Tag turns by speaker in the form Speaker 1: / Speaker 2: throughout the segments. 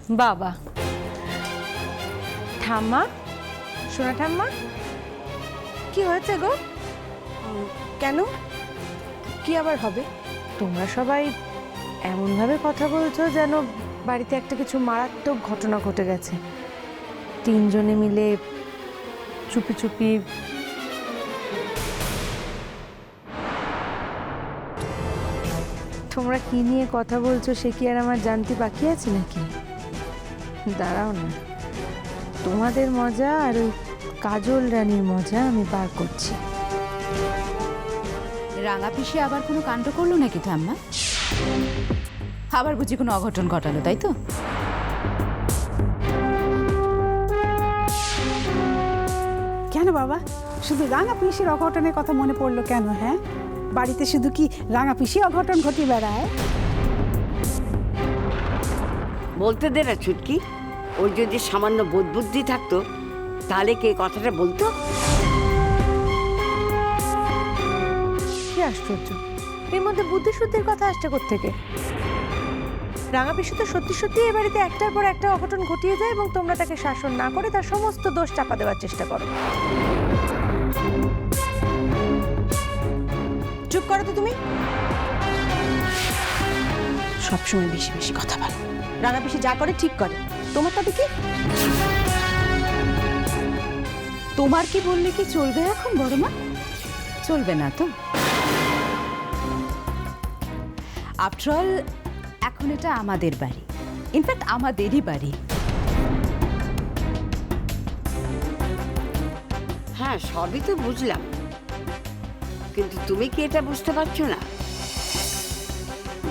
Speaker 1: বাবা, ঠাম্মা, সোনা ঠাম্মা, কি হয়েছে গো?
Speaker 2: কেন? কি আবার হবে?
Speaker 1: তোমরা সবাই এমনভাবে কথা বলছো যেন বাড়িতে একটা কিছু মারাত্মক ঘটনা ঘটে গেছে। তিনজনে মিলে চুপি চুপি। তোমরা কি নিয়ে কথা বলছো সে কি আর আমার জানতে বাকি আছে নাকি? দাঁড়াও না, তোমাদের মজা আর ওই কাজল রানীর মজা আমি বার করছি।
Speaker 3: রাঙা পিসি আবার কোনো কাণ্ড করলো নাকি ঠাম্মা? আবার বুঝি কোনো অঘটন ঘটালো, তাই তো?
Speaker 4: কেন বাবা, শুধু রাঙা পিসির অঘটনের কথা মনে পড়লো কেন? হ্যাঁ, বাড়িতে শুধু কি রাঙা পিসি অঘটন ঘটিয়ে বেড়ায়?
Speaker 5: বলতে দে না ছুটকি, ওর যদি সামান্য বোধ বুদ্ধি থাকতো তাহলে কে কথাটা বলতো?
Speaker 1: কি আশ্চর্য, এর মধ্যে বুদ্ধি শুদ্ধির কথা আসছে কোত্থেকে? রাঙা পিসি তো সত্যি সত্যি এ বাড়িতে একটার পর একটা অঘটন ঘটিয়ে যায় এবং তোমরা তাকে শাসন না করে তার সমস্ত দোষ চাপা দেওয়ার চেষ্টা করো।
Speaker 2: চুপ করো তো তুমি। সবসময় বেশি বেশি কথা বলো। রাঙা পিসি যা করে ঠিক করে, তোমার তাতে কি?
Speaker 3: তোমার কি বললে কি চলবে এখন বড় মা? চলবে না তো। আফটার অল এখন এটা আমাদের বাড়ি, ইনফ্যাক্ট আমাদেরই বাড়ি।
Speaker 5: হ্যাঁ, সবই তো বুঝলাম, কিন্তু তুমি কি এটা বুঝতে পারছো না?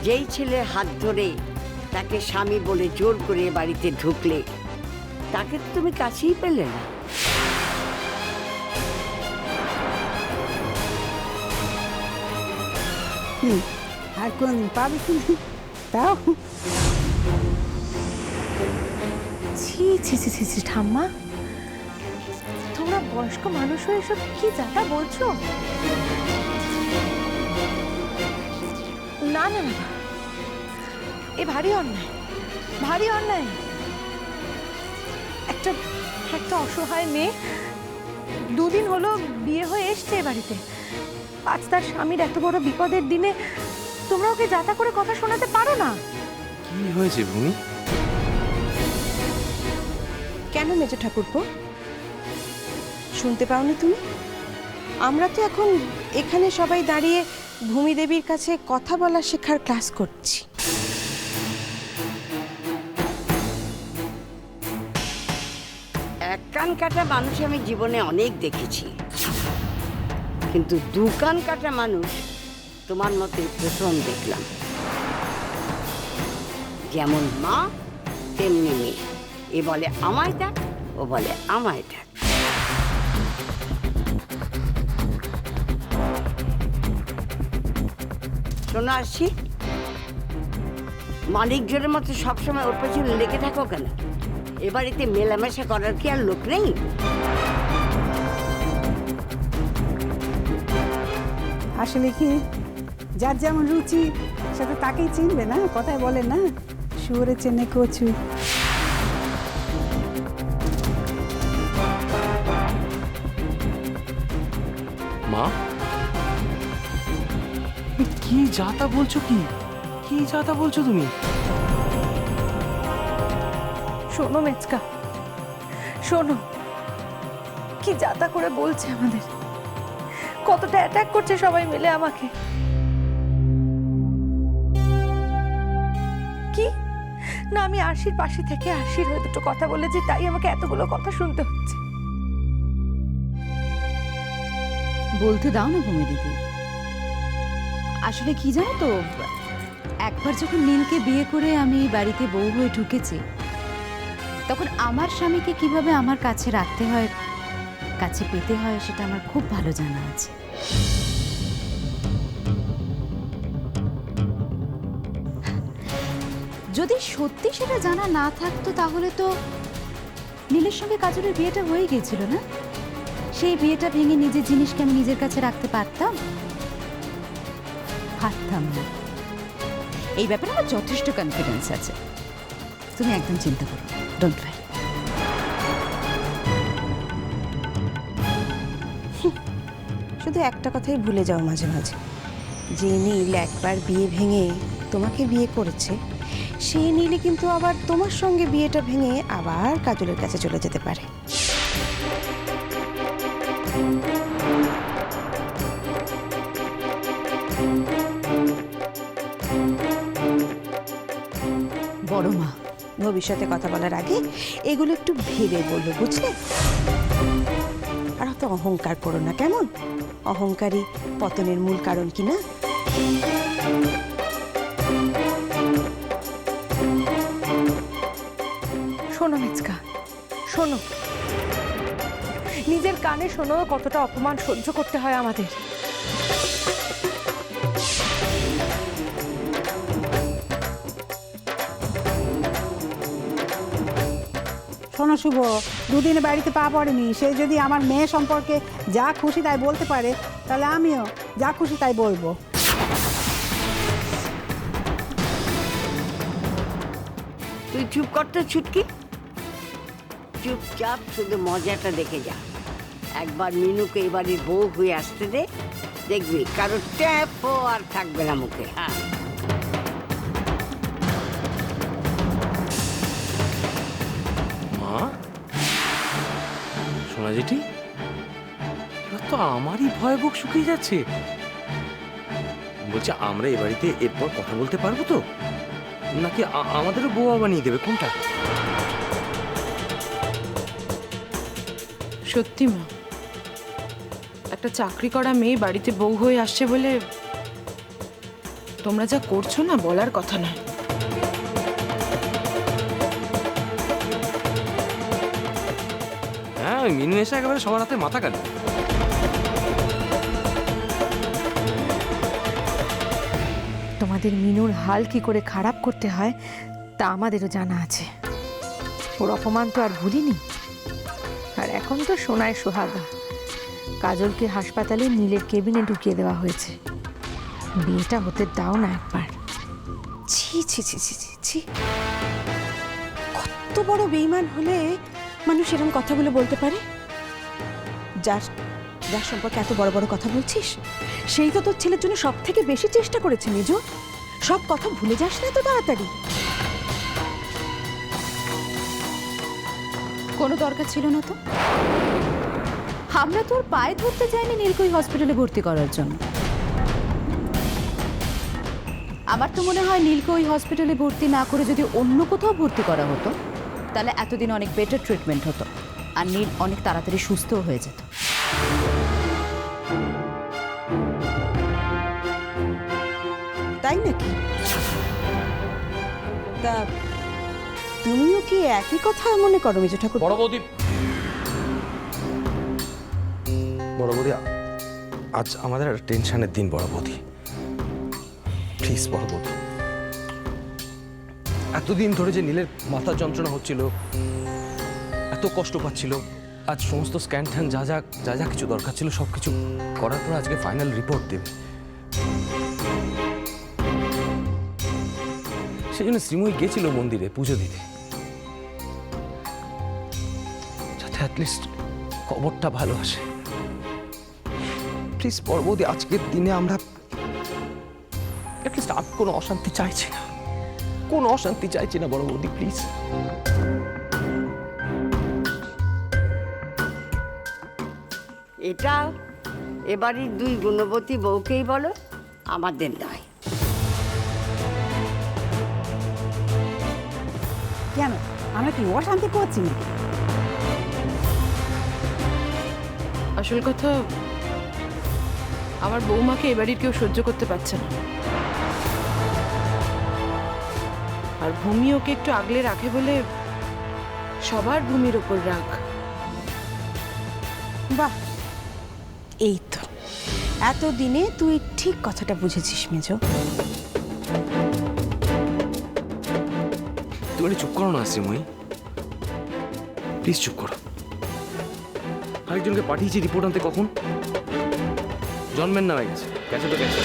Speaker 5: যেই ছেলের হাত ধরে তাকে স্বামী বলে জোর করে বাড়িতে ঢুকলে তাকে তো তুমি কাছেই পেলে না।
Speaker 4: আর কোন পাবে কি তাও?
Speaker 1: ছি ছি ছি ছি ছি, ঠাম্মা, তোমরা বয়স্ক মানুষ হয়ে এসব কি যাতা বলছো? না না না, এ ভারী অন্যায়, ভারী অন্যায়। একটা একটা অসহায় মেয়ে দুদিন হলো বিয়ে হয়ে এসছে এ বাড়িতে, আজ তার স্বামীর এত বড় বিপদের দিনে তোমরা ওকে যাতা করে কথা শোনাতে পারো না?
Speaker 6: কি হয়েছে ভূমি?
Speaker 2: কেন মেজ ঠাকুরপো, শুনতে পাওনি তুমি? আমরা তো এখন এখানে সবাই দাঁড়িয়ে ভূমি দেবীর কাছে কথা বলা শেখার ক্লাস করছি।
Speaker 5: এক কান কাটা মানুষ আমি জীবনে অনেক দেখেছি, কিন্তু দু কান কাটা মানুষ তোমার মতে প্রথম দেখলাম। যেমন মা তেমনি মেয়ে, এ বলে আমায় দেখ, ও বলে আমায় দেখ। শোনো আসছি, মানিক জোরের মতো সবসময় ওর পেছনে লেগে থাকো কেন? এ বাড়িতে মেলামেশা করার কি আর লোক নেই?
Speaker 4: আসলে কি, যার যেমন রুচি সেটা তাকেই চিনবে না, কথায় বলে না, শুয়োরে চেনে কচু।
Speaker 6: মা, কি যাতা বলছো? কি কি যাতা বলছো তুমি?
Speaker 1: শোনো মেচকা, শোনো, কি যাতা করে বলছে আমাদের, কতটা অ্যাটাক করছে সবাই মিলে আমাকে। কি না, আমি আরশির পাশে থেকে আরশির হয়ে দুটো কথা বলেছি, তাই আমাকে এতগুলো কথা শুনতে হচ্ছে।
Speaker 3: বলতে দাও না ভূমি দিদি। আসলে কি জানো তো, একবার যখন নীলকে বিয়ে করে আমি বাড়িতে বউ হয়ে ঢুকেছি, তখন আমার স্বামীকে কিভাবে আমার কাছে রাখতে হয়, কাছে পেতে হয়, সেটা আমার খুব ভালো জানা আছে। যদি সত্যি সেটা জানা না থাকতো তাহলে তো নীলের সঙ্গে কাজলের বিয়েটা হয়ে গিয়েছিল না? সেই বিয়েটা ভেঙে নিজের জিনিসকে আমি নিজের কাছে রাখতে পারতাম? পারতাম না। এই ব্যাপারে আমার যথেষ্ট কনফিডেন্স আছে। তুমি একদম চিন্তা করো, ডোন্ট ওয়ারি।
Speaker 2: শুধু একটা কথাই ভুলে যাও মাঝে মাঝে, যে নীল একবার বিয়ে ভেঙে তোমাকে বিয়ে করেছে, সেই নীলই কিন্তু আবার তোমার সঙ্গে বিয়েটা ভেঙে আবার কাজলের কাছে চলে যেতে পারে।
Speaker 3: বড় মা,
Speaker 2: ভবিষ্যতে কথা বলার আগে এগুলো একটু ভেবে বললো, বুঝলে? আর অত অহংকার করো না, কেমন? অহংকারী পতনের মূল কারণ কি না?
Speaker 1: শোনো মিচকা, শোনো, নিজের কানে শোনো কতটা অপমান সহ্য করতে হয় আমাদের।
Speaker 4: শোনো শুভ, দুদিনে বাড়িতে পা পড়েনি, সে যদি আমার মেয়ে সম্পর্কে যা খুশি তাই বলতে পারে, তাহলে আমিও যা খুশি তাই বলবো।
Speaker 5: তুই চুপ করতে ছুটকি, চুপচাপ শুধু মজাটা দেখে যা। একবার মিনুকে এই বাড়ির বউ হয়ে আসতে দে, দেখবি কারো ট্যাপও আর থাকবে না মুখে। হ্যাঁ,
Speaker 6: মা, সোনা জেঠি, এবার তো আমারই ভয় বুক শুকিয়ে যাচ্ছে। বলছে আমরা এ বাড়িতে এরপর কথা বলতে পারবো তো, নাকি আমাদেরও বউয়া বানিয়ে দেবে, কোনটা?
Speaker 7: সত্যি মা, একটা চাকরি করা মেয়ে বাড়িতে বউ হয়ে আসছে বলে তোমরা যা করছো না, বলার কথা নয়।
Speaker 6: হ্যাঁ, ওই মিনু এসে একেবারে সবার হাতে মাথা কাটবে।
Speaker 1: তোমাদের মিনুর হাল কি করে খারাপ করতে হয় তা আমাদেরও জানা আছে। ওর অপমান তো আর ভুলিনি। আর এখন তো সোনায় সোহাগা, কাজলকে হাসপাতালে নীলের কেবিনে ঢুকিয়ে দেওয়া হয়েছে। বিয়েটা হতে দাও না একবার।
Speaker 2: ছি ছি ছি ছি ছি ছি, কত বড় বেঈমান হলে মানুষ এরকম কথাগুলো বলতে পারে? যার যার সম্পর্কে এত বড় বড় কথা বলছিস, সেই তো তোর ছেলের জন্য সব থেকে বেশি চেষ্টা করেছে মেজ। সব কথা ভুলে যাস না তো তাড়াতাড়ি।
Speaker 3: কোনো দরকার ছিল না তো। আমরা তো ওর পায়ে ধরতে চাইনি নীলকে ওই হসপিটালে ভর্তি করার জন্য। আমার তো মনে হয় নীলকে ওই হসপিটালে ভর্তি না করে যদি অন্য কোথাও ভর্তি করা হতো, তাহলে এতদিন অনেক বেটার ট্রিটমেন্ট হতো আর নীল অনেক তাড়াতাড়ি সুস্থও হয়ে যেত।
Speaker 2: তাই নাকি? তা তুমিও কি একই কথা মনে করো মেজ ঠাকুর?
Speaker 6: বড় বৌদি, বড় বৌদি, আজ আমাদের একটা টেনশনের দিন। বড় বৌদি প্লিজ, বড় বৌদি, এতদিন ধরে যে নীলের মাথার যন্ত্রণা হচ্ছিল, এত কষ্ট পাচ্ছিল, আজ সমস্ত স্ক্যান ট্যান যা যা যা যা কিছু দরকার ছিল সব কিছু করার পর আজকে ফাইনাল রিপোর্ট দেবে। সেই জন্য শ্রীময়ী গেছিল মন্দিরে পুজো দিতে, যাতে অ্যাটলিস্ট খবরটা ভালো আসে। প্লিজ বড় বৌদি, আজকের দিনে আমরা অ্যাটলিস্ট আর কোনো অশান্তি চাইছি না, কোনো অশান্তি চাইছি না বড় বৌদি, প্লিজ।
Speaker 5: এটা এবাড়ির দুই গুণবতী বউকেই বলো, আমাদের নয়।
Speaker 4: কেন, আমরা কি অশান্তি করছি নাকি?
Speaker 7: আসল কথা, আমার বৌমাকে এ বাড়ির কেউ সহ্য করতে পারছে না। আর ভূমি ওকে একটু আগলে রাখে বলে সবার ভূমির ওপর রাগ।
Speaker 2: বাহ, এই তো এতদিনে তুই ঠিক কথাটা বুঝেছিস মেজ।
Speaker 6: তুমি একটু চুপ করো না শ্রীময়ী, প্লিজ চুপ করো। আরেকজনকে পাঠিয়েছি রিপোর্ট আনতে, কখন জন্মের নামে গেছে, গেছে তো গেছে।